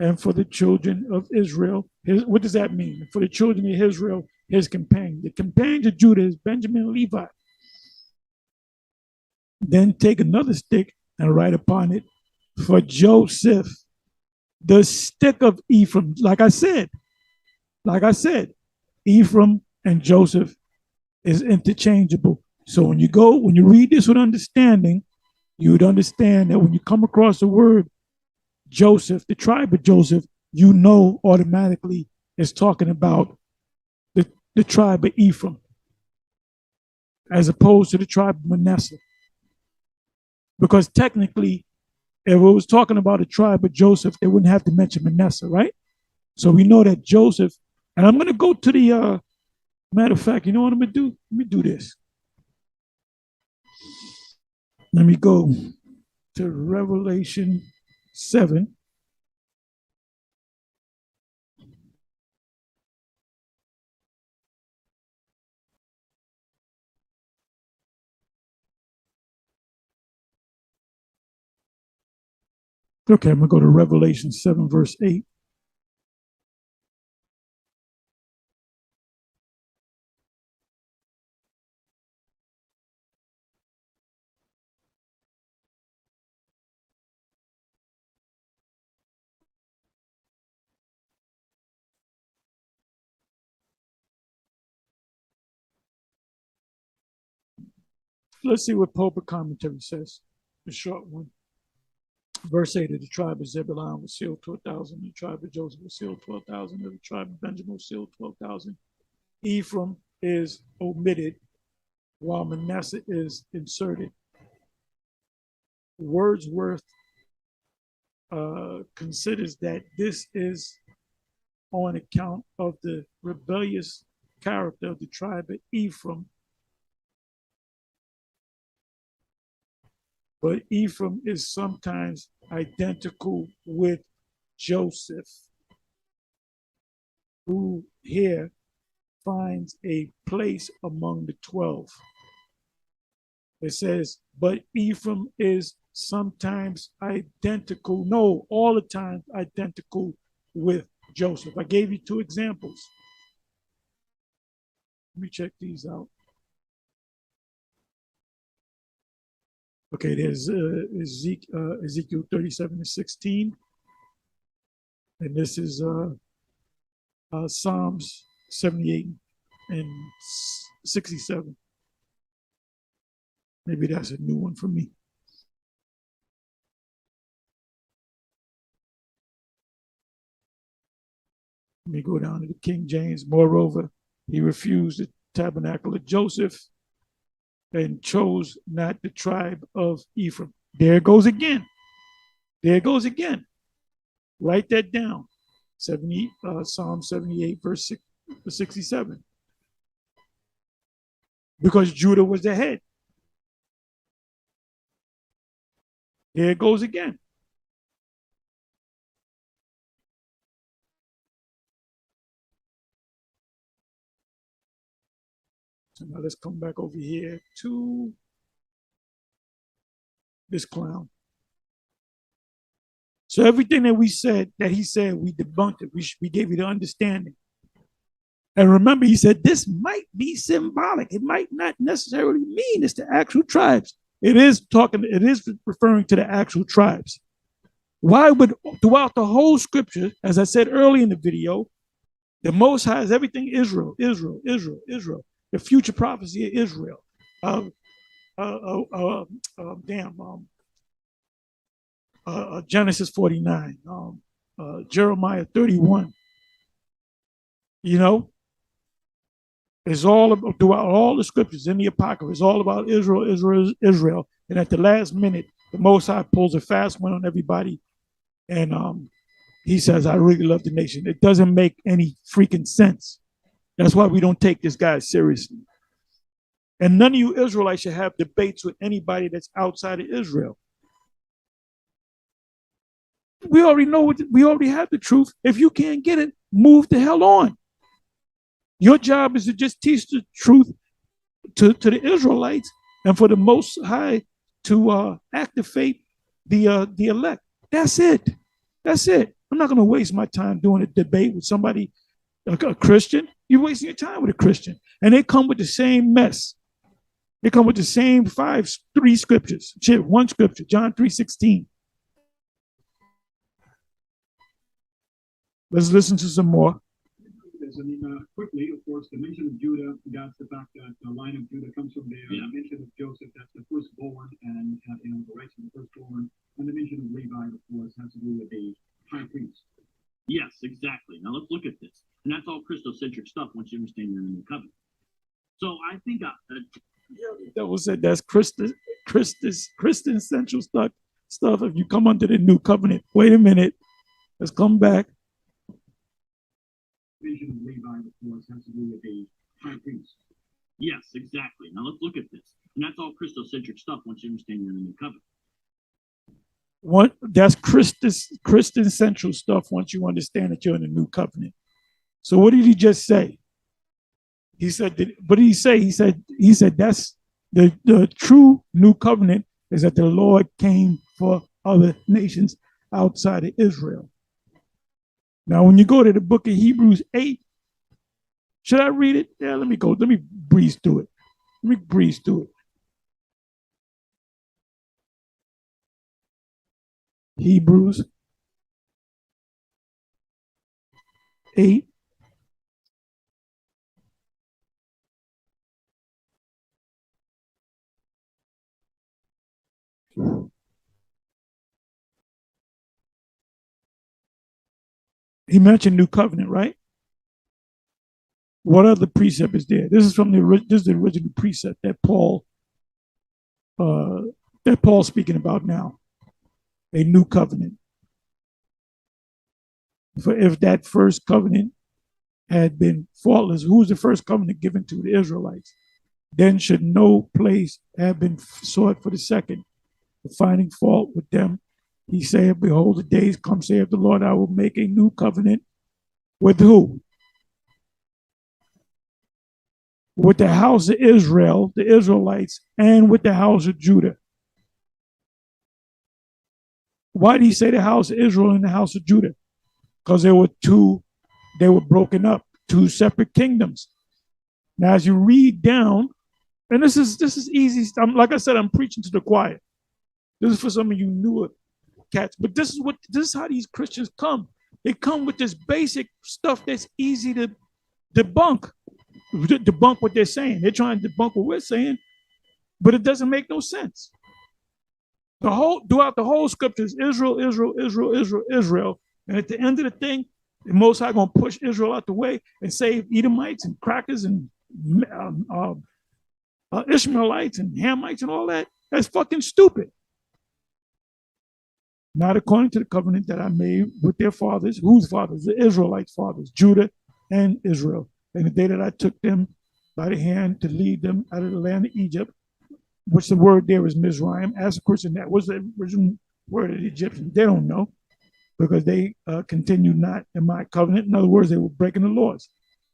and for the children of Israel, what does that mean? For the children of Israel, his companion. The companions of Judah is Benjamin and Levi. Then take another stick and write upon it, for Joseph, the stick of Ephraim. Like I said, Ephraim and Joseph is interchangeable. So when you read this with understanding, you would understand that when you come across the word Joseph, the tribe of Joseph, you know automatically it's talking about the tribe of Ephraim, as opposed to the tribe of Manasseh. Because technically, if it was talking about the tribe of Joseph, they wouldn't have to mention Manasseh, right? So we know that Joseph, and I'm going to go to the, matter of fact, you know what I'm going to do? Let me do this. Let me go to Revelation 7. Okay, I'm going to go to Revelation 7, verse 8. Let's see what Pope commentary says, the short one. Verse 8 of the tribe of Zebulun was sealed 12,000. The tribe of Joseph was sealed 12,000. The tribe of Benjamin was sealed 12,000. Ephraim is omitted while Manasseh is inserted. Wordsworth considers that this is on account of the rebellious character of the tribe of Ephraim. But Ephraim is sometimes identical with Joseph, who here finds a place among the 12. It says, but Ephraim is sometimes identical, no, all the time identical with Joseph. I gave you 2 examples. Let me check these out. Okay, there's Ezekiel 37:16. And this is Psalms 78 and 67. Maybe that's a new one for me. Let me go down to the King James. Moreover, he refused the tabernacle of Joseph and chose not the tribe of Ephraim. There it goes again. There it goes again. Write that down. Psalm 78, verse 67. Because Judah was the head. There it goes again. So now let's come back over here to this clown. So everything that we said, that he said, we debunked it. We gave you the understanding. And remember, he said this might be symbolic. It might not necessarily mean it's the actual tribes. It is referring to the actual tribes. Why would, throughout the whole scripture, as I said early in the video, the Most High is everything Israel, Israel, Israel, Israel. The future prophecy of Israel. Genesis 49, Jeremiah 31. You know, it's all about, throughout all the scriptures in the Apocrypha, it's all about Israel, Israel, Israel. And at the last minute, the Most High pulls a fast one on everybody. And he says, I really love the nation. It doesn't make any freaking sense. That's why we don't take this guy seriously. And none of you Israelites should have debates with anybody that's outside of Israel. We already know we already have the truth. If you can't get it, move the hell on. Your job is to just teach the truth to the Israelites and for the Most High to activate the elect. That's it. That's it. I'm not going to waste my time doing a debate with somebody, a Christian. You're wasting your time with a Christian. And they come with the same mess. They come with the same three scriptures. One scripture, John 3:16. Let's listen to some more. Quickly, of course, the mention of Judah, that's the fact that the line of Judah comes from there. Yeah. The mention of Joseph, that's the firstborn, and the rights of the firstborn. And the mention of Levi, of course, has to do with the high priest. Yes, exactly. Now let's look at this. And that's all Christocentric stuff once you understand you're in the new covenant. So I think that was it. That's Christian central stuff. If you come under the new covenant, wait a minute. Let's come back. Mention of Levi, of course, has to do with the high priest. yes, exactly. Now let's look at this. And that's all Christocentric stuff once you understand you're in the new covenant. That's Christian central stuff once you understand that you're in the new covenant. So what did he just say? He said, what did he say? He said that's the true new covenant is that the Lord came for other nations outside of Israel. Now, when you go to the book of Hebrews 8, should I read it? Yeah, let me breeze through it. Hebrews 8. He mentioned new covenant, right? What other precept is there? This is the original precept that Paul's speaking about now. A new covenant. For if that first covenant had been faultless, who was the first covenant given to the Israelites? Then should no place have been sought for the second. Finding fault with them, he said, behold, the days come, saith the Lord, I will make a new covenant with who? With the house of Israel, the Israelites, and with the house of Judah. Why did he say the house of Israel and the house of Judah? Because they were broken up, two separate kingdoms. Now, as you read down, and this is easy. Like I said, I'm preaching to the choir. This is for some of you newer cats, but this is how these Christians come. They come with this basic stuff that's easy to debunk what they're saying. They're trying to debunk what we're saying, but it doesn't make no sense. Throughout the whole scriptures, Israel, and at the end of the thing, the Most High gonna push Israel out the way and save Edomites and crackers and Ishmaelites and Hamites and all that. That's fucking stupid. Not according to the covenant that I made with their fathers. Whose fathers? The Israelites' fathers, Judah and Israel. And the day that I took them by the hand to lead them out of the land of Egypt, which the word there is Mizraim. Ask a Christian that was the original word of the Egyptians. They don't know because they continued not in my covenant. In other words, they were breaking the laws.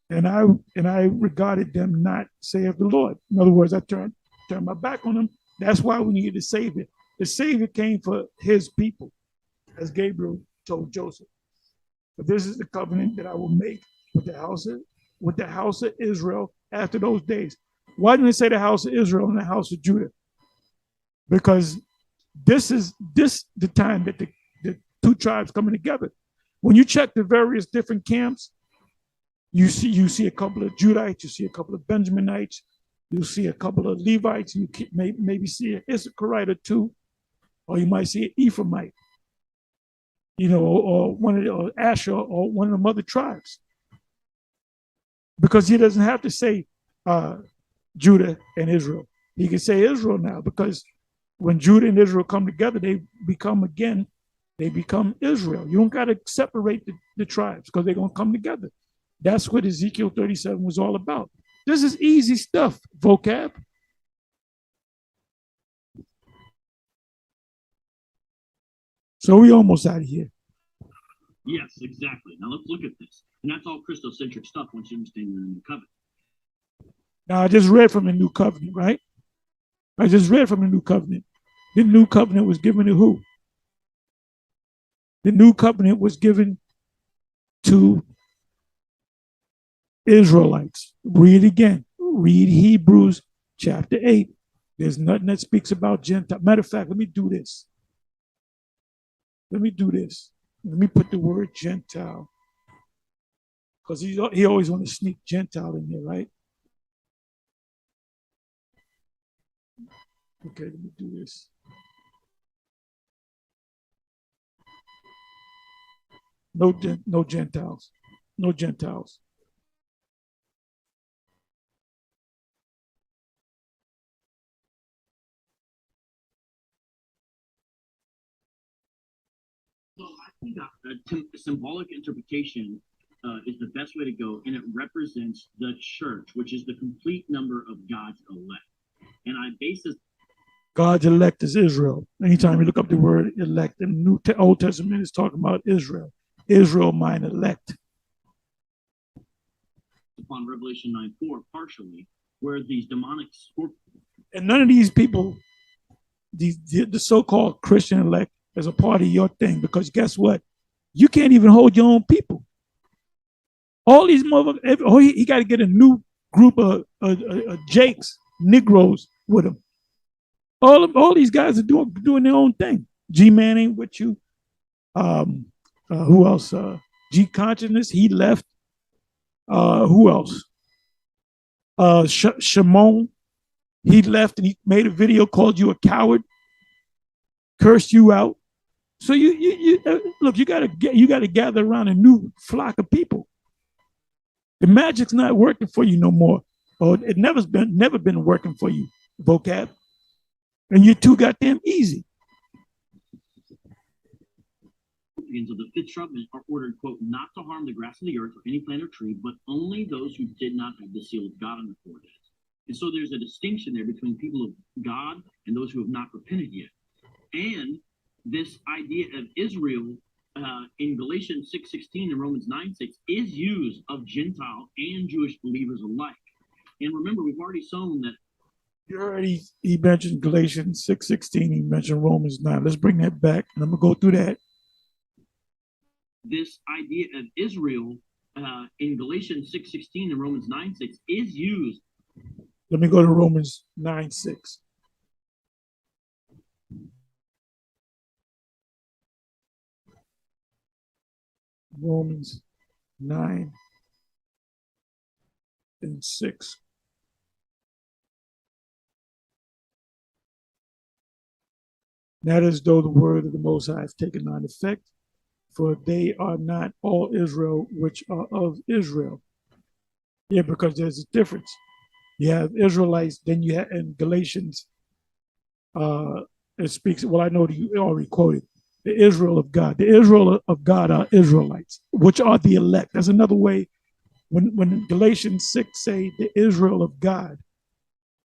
And I regarded them not, saith the Lord. In other words, I turned my back on them. That's why we needed a Savior. The Savior came for his people, as Gabriel told Joseph. But this is the covenant that I will make with the house of Israel after those days. Why didn't it say the house of Israel and the house of Judah? Because this is the time that the two tribes coming together. When you check the various different camps, you see a couple of Judites, you see a couple of Benjaminites, you see a couple of Levites, you maybe see an Issacharite or two, or you might see an Ephraimite, or or Asher, or one of the mother tribes. Because he doesn't have to say Judah and Israel. He can say Israel now, because when Judah and Israel come together, they become Israel. You don't got to separate the tribes because they're going to come together. That's what Ezekiel 37 was all about. This is easy stuff, vocab. So we almost out of here. Yes, exactly. Now let's look at this. And that's all Christocentric stuff once you understand you're in the new covenant. Now I just read from the new covenant, right? I just read from the new covenant. The new covenant was given to who? The new covenant was given to Israelites. Read again. Read Hebrews chapter 8. There's nothing that speaks about Gentile. Matter of fact, let me do this. Let me put the word Gentile. Because he always want to sneak Gentile in there, right? Okay, let me do this. No Gentiles. No Gentiles. So I think a symbolic interpretation is the best way to go, and it represents the church, which is the complete number of God's elect. And I base this. God's elect is Israel. Anytime you look up the word elect in the Old Testament, it's talking about Israel. Israel, mine elect. Upon Revelation 9:4, partially, where these demonic scorpions. And none of these people, the so-called Christian elect, is a part of your thing, because guess what? You can't even hold your own people. All these motherfuckers, he got to get a new group of Jakes, Negroes with him. All these guys are doing their own thing. G-Man ain't with you. Who else? G Consciousness, he left. Who else? Shimon, he left and he made a video, called you a coward, cursed you out. So you look, you gotta gather around a new flock of people. The magic's not working for you no more, or it never been working for you, Vocab, and you're too goddamn easy. Of the fifth trumpet are ordered, quote, not to harm the grass of the earth or any plant or tree, but only those who did not have the seal of God on their foreheads. And so there's a distinction there between people of God and those who have not repented yet. And this idea of Israel in Galatians 6:16 and Romans 9:6 is used of Gentile and Jewish believers alike. And remember, we've already shown that. He mentioned Galatians 6:16. He mentioned Romans 9. Let's bring that back, and I'm gonna go through that. This idea of Israel in Galatians 6:16 and Romans 9:6 is used. Let me go to Romans 9:6. Romans 9 and 6. That is though the word of the Most High has taken on effect, for they are not all Israel which are of Israel. Yeah, because there's a difference. You have Israelites, then you have in Galatians, it speaks, well, I know you already quoted, the Israel of God. The Israel of God are Israelites, which are the elect. That's another way, when Galatians 6 say the Israel of God,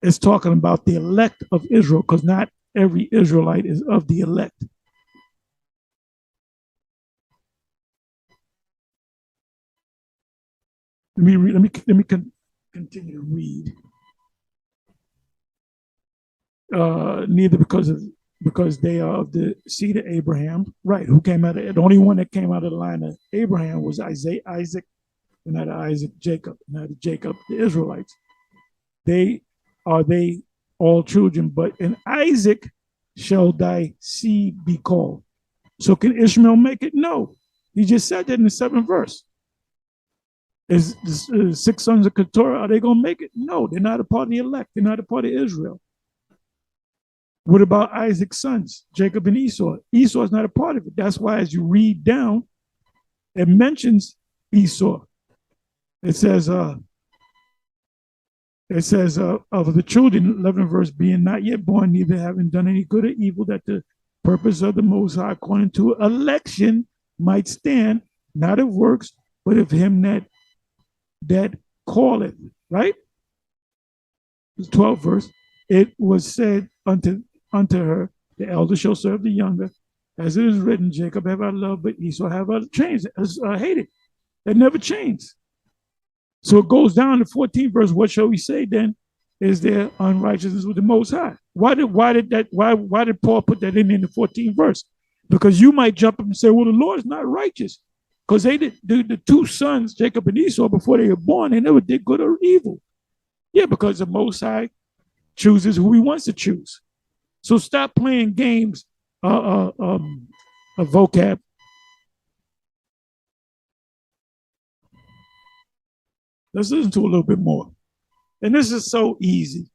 it's talking about the elect of Israel, because not every Israelite is of the elect. Let me continue to read. Neither because they are of the seed of Abraham, right? Who came out of the only one that came out of the line of Abraham was Isaac, and not Isaac, Jacob, not Jacob, the Israelites. They all children, but in Isaac shall thy seed be called. So can Ishmael make it? No. He just said that in the 7th verse. Is 6 sons of Keturah, are they going to make it? No, they're not a part of the elect. They're not a part of Israel. What about Isaac's sons, Jacob and Esau? Esau is not a part of it. That's why as you read down, it mentions Esau. It says of the children, 11th verse, being not yet born, neither having done any good or evil, that the purpose of the Most High according to election might stand, not of works, but of him that calleth, right? The 12th verse, it was said unto her, the elder shall serve the younger, as it is written, Jacob have I loved, but Esau have I hated. That never changed. So it goes down to 14th verse. What shall we say then? Is there unrighteousness with the Most High? Why did Paul put that in the 14th verse? Because you might jump up and say, well, the Lord is not righteous. Because they did the two sons, Jacob and Esau, before they were born, they never did good or evil. Yeah, because the Most High chooses who he wants to choose. So stop playing games, vocab. Let's listen to a little bit more. And this is so easy.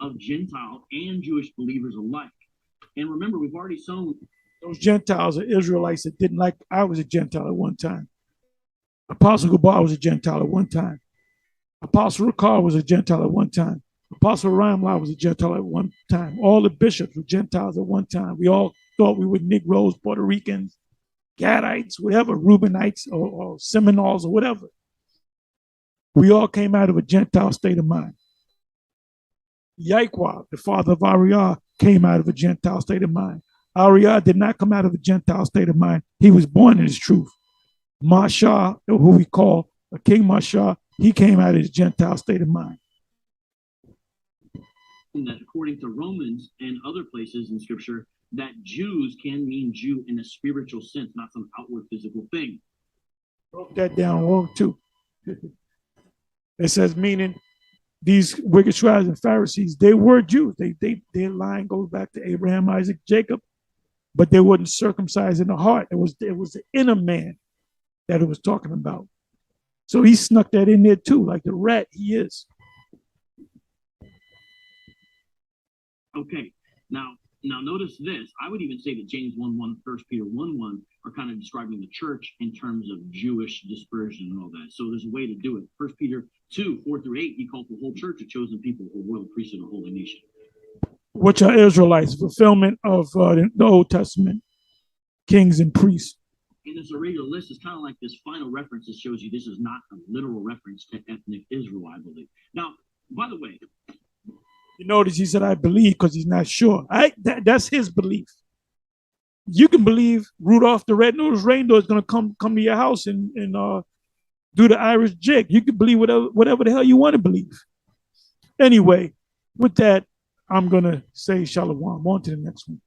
Of Gentile and Jewish believers alike. And remember, we've already shown those Gentiles are Israelites that didn't like. I was a Gentile at one time. Apostle Gabar was a Gentile at one time. Apostle Ricard was a Gentile at one time. Apostle Ramla was a Gentile at one time. All the bishops were Gentiles at one time. We all thought we were Negroes, Puerto Ricans, Gadites, whatever, Reubenites or Seminoles or whatever. We all came out of a Gentile state of mind. YAHWAH, the father of Ariah, came out of a Gentile state of mind. Ariah did not come out of a Gentile state of mind. He was born in his truth. Masha, who we call King Masha, he came out of his Gentile state of mind. That according to Romans and other places in Scripture, that Jews can mean Jew in a spiritual sense, not some outward physical thing. Broke that down wrong too. It says meaning these wicked scribes and Pharisees, they were Jews. Their line goes back to Abraham, Isaac, Jacob, but they weren't circumcised in the heart. It was the inner man that it was talking about. So he snuck that in there too, like the rat he is. Okay, now notice this. I would even say that James 1:1, 1 Peter 1:1 are kind of describing the church in terms of Jewish dispersion and all that. So there's a way to do it. 1 Peter 2:4-8, he called the whole church a chosen people, a royal priesthood, a holy nation. Which are Israelites, fulfillment of the Old Testament, kings and priests. And this irregular list is kind of like this final reference that shows you this is not a literal reference to ethnic Israel, I believe. Now, by the way, you notice he said, I believe, because he's not sure. That's his belief. You can believe Rudolph the Red-Nosed Reindeer is going to come to your house and do the Irish jig. You can believe whatever the hell you want to believe. Anyway, with that, I'm going to say shalom. On to the next one.